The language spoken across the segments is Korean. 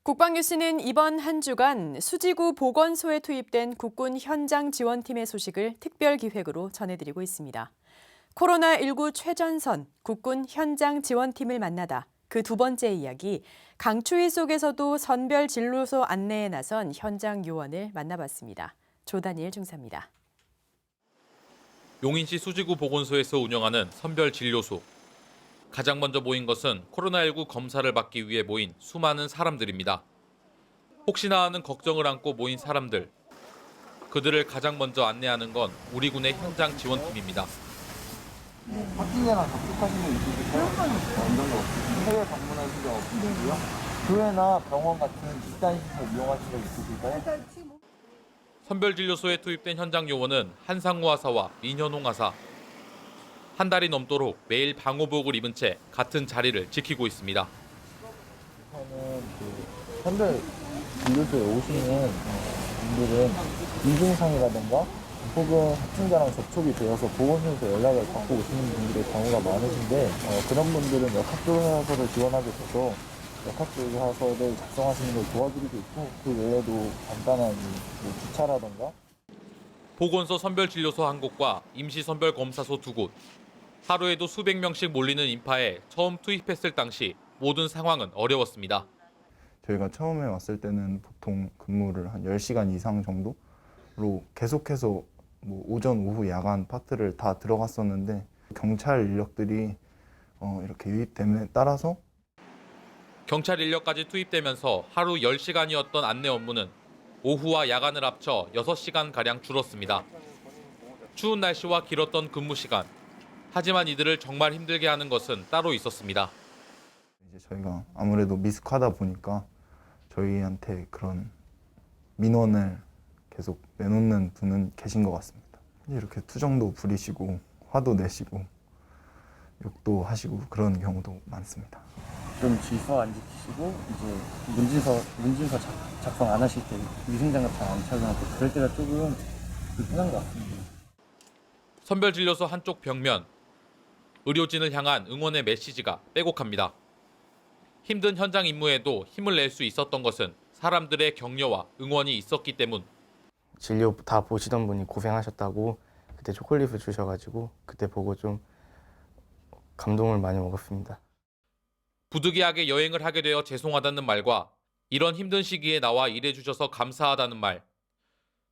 국방뉴스는 이번 한 주간 수지구 보건소에 투입된 국군 현장 지원팀의 소식을 특별 기획으로 전해드리고 있습니다. 코로나19 최전선 국군 현장 지원팀을 만나다 그 두 번째 이야기, 강추위 속에서도 선별 진료소 안내에 나선 현장 요원을 만나봤습니다. 조다니엘 중사입니다. 용인시 수지구 보건소에서 운영하는 선별 진료소. 가장 먼저 모인 것은 코로나19 검사를 받기 위해 모인 수많은 사람들입니다. 혹시나 하는 걱정을 안고 모인 사람들. 그들을 가장 먼저 안내하는 건 우리 군의 현장 지원팀입니다. 확진자랑 접촉하신 분 있으세요? 어느 정도 없으세요? 해외 방문하신 적 없으시고요? 교회나 병원 같은 집단 시설 이용하신 적 있으실까요? 선별진료소에 투입된 현장 요원은 한상우 하사와 민현홍 하사. 한 달이 넘도록 매일 방호복을 입은 채 같은 자리를 지키고 있습니다. 저는 선별 진료소에 오시는 분들은 이중상이라든가 혹은 확진자랑 접촉이 되어서 보건소에서 연락을 받고 오시는 분들의 경우가 많으신데 그런 분들은 역학조사서를 지원하게 돼서 역학조사서를 작성하시는 걸 도와드리고 있고 그 외에도 간단한 주차라든가 보건소 선별진료소 한 곳과 임시선별검사소 두 곳. 하루에도 수백 명씩 몰리는 인파에 처음 투입했을 당시 모든 상황은 어려웠습니다. 저희가 처음에 왔을 때는 보통 근무를 한 10시간 이상 정도로 계속해서 오전, 오후, 야간 파트를 다 들어갔었는데 경찰 인력들이 이렇게 유입됨에 따라서 경찰 인력까지 투입되면서 하루 10시간이었던 안내 업무는 오후와 야간을 합쳐 6시간가량 줄었습니다. 추운 날씨와 길었던 근무 시간. 하지만 이들을 정말 힘들게 하는 것은 따로 있었습니다. 이제 저희가 아무래도 미숙하다 보니까 저희한테 그런 민원을 계속 내놓는 분은 계신 것 같습니다. 이렇게 투정도 부리시고 화도 내시고 욕도 하시고 그런 경우도 많습니다. 좀 질서 안 지키시고 이제 문진서 작성 안 하실 때 위생장갑 잘 안 착용하고 그럴 때가 조금 불편한 것 같습니다. 선별진료소 한쪽 벽면. 의료진을 향한 응원의 메시지가 빼곡합니다. 힘든 현장 임무에도 힘을 낼 수 있었던 것은 사람들의 격려와 응원이 있었기 때문. 진료 다 보시던 분이 고생하셨다고 그때 초콜릿을 주셔가지고 그때 보고 좀 감동을 많이 먹었습니다. 부득이하게 여행을 하게 되어 죄송하다는 말과 이런 힘든 시기에 나와 일해주셔서 감사하다는 말.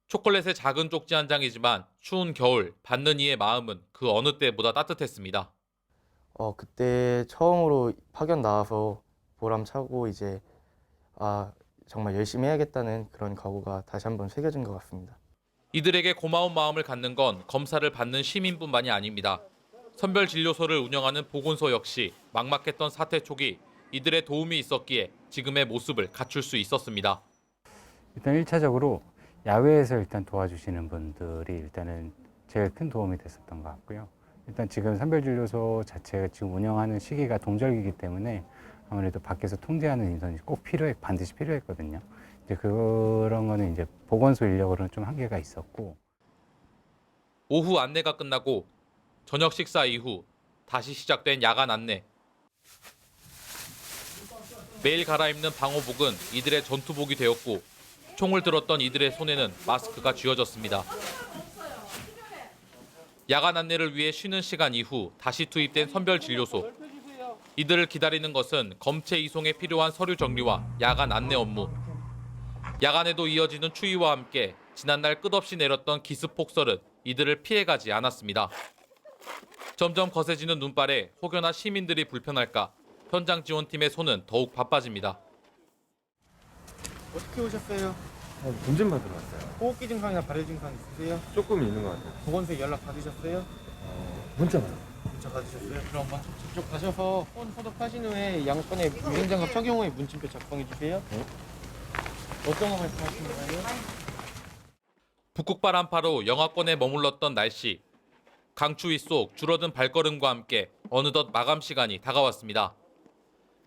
초콜릿의 작은 쪽지 한 장이지만 추운 겨울 받는 이의 마음은 그 어느 때보다 따뜻했습니다. 그때 처음으로 파견 나와서 보람차고 이제 정말 열심히 해야겠다는 그런 각오가 다시 한번 새겨진 것 같습니다. 이들에게 고마운 마음을 갖는 건 검사를 받는 시민뿐만이 아닙니다. 선별진료소를 운영하는 보건소 역시 막막했던 사태 초기 이들의 도움이 있었기에 지금의 모습을 갖출 수 있었습니다. 일단 1차적으로 야외에서 일단 도와주시는 분들이 일단은 제일 큰 도움이 됐었던 것 같고요. 일단 지금 선별진료소 자체가 지금 운영하는 시기가 동절기이기 때문에 아무래도 밖에서 통제하는 인선이 꼭 반드시 필요했거든요. 이제 그런 거는 이제 보건소 인력으로는 좀 한계가 있었고. 오후 안내가 끝나고 저녁 식사 이후 다시 시작된 야간 안내. 매일 갈아입는 방호복은 이들의 전투복이 되었고 총을 들었던 이들의 손에는 마스크가 쥐어졌습니다. 야간 안내를 위해 쉬는 시간 이후 다시 투입된 선별진료소. 이들을 기다리는 것은 검체 이송에 필요한 서류 정리와 야간 안내 업무. 야간에도 이어지는 추위와 함께 지난날 끝없이 내렸던 기습 폭설은 이들을 피해가지 않았습니다. 점점 거세지는 눈발에 혹여나 시민들이 불편할까 현장 지원팀의 손은 더욱 바빠집니다. 어떻게 오셨어요? 검진 받으러 왔어요. 호흡기 증상이나 발열 증상 있으세요? 조금 있는 것 같아요. 보건소에 연락 받으셨어요? 문자 받아요. 문자 받으셨어요? 그럼 먼저 직접 가셔서 손 소독하신 후에 양손에 위생장갑 착용 후에 문진표 작성해 주세요. 네. 어떤 거 말씀하시는 거예요? 북극바람 파로 영하권에 머물렀던 날씨. 강추위 속 줄어든 발걸음과 함께 어느덧 마감 시간이 다가왔습니다.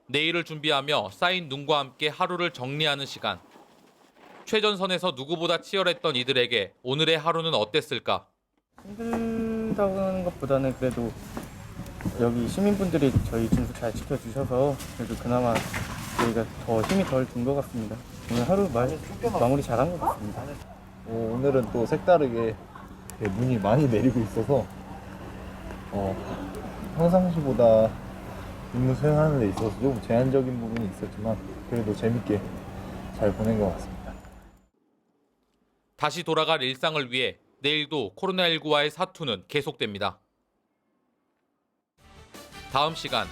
내일을 준비하며 쌓인 눈과 함께 하루를 정리하는 시간. 최전선에서 누구보다 치열했던 이들에게 오늘의 하루는 어땠을까? 힘들다는 것보다는 그래도 여기 시민분들이 저희 진수 잘 지켜주셔서 그래도 그나마 저희가 더 힘이 덜 든 것 같습니다. 오늘 하루 마무리 잘한 것 같습니다. 오늘은 또 색다르게 눈이 많이 내리고 있어서 평상시보다 임무 수행하는 데 있어서 좀 제한적인 부분이 있었지만 그래도 재밌게 잘 보낸 것 같습니다. 다시 돌아갈 일상을 위해 내일도 코로나19와의 사투는 계속됩니다. 다음 시간,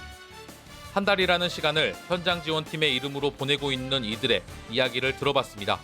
한 달이라는 시간을 현장 지원팀의 이름으로 보내고 있는 이들의 이야기를 들어봤습니다.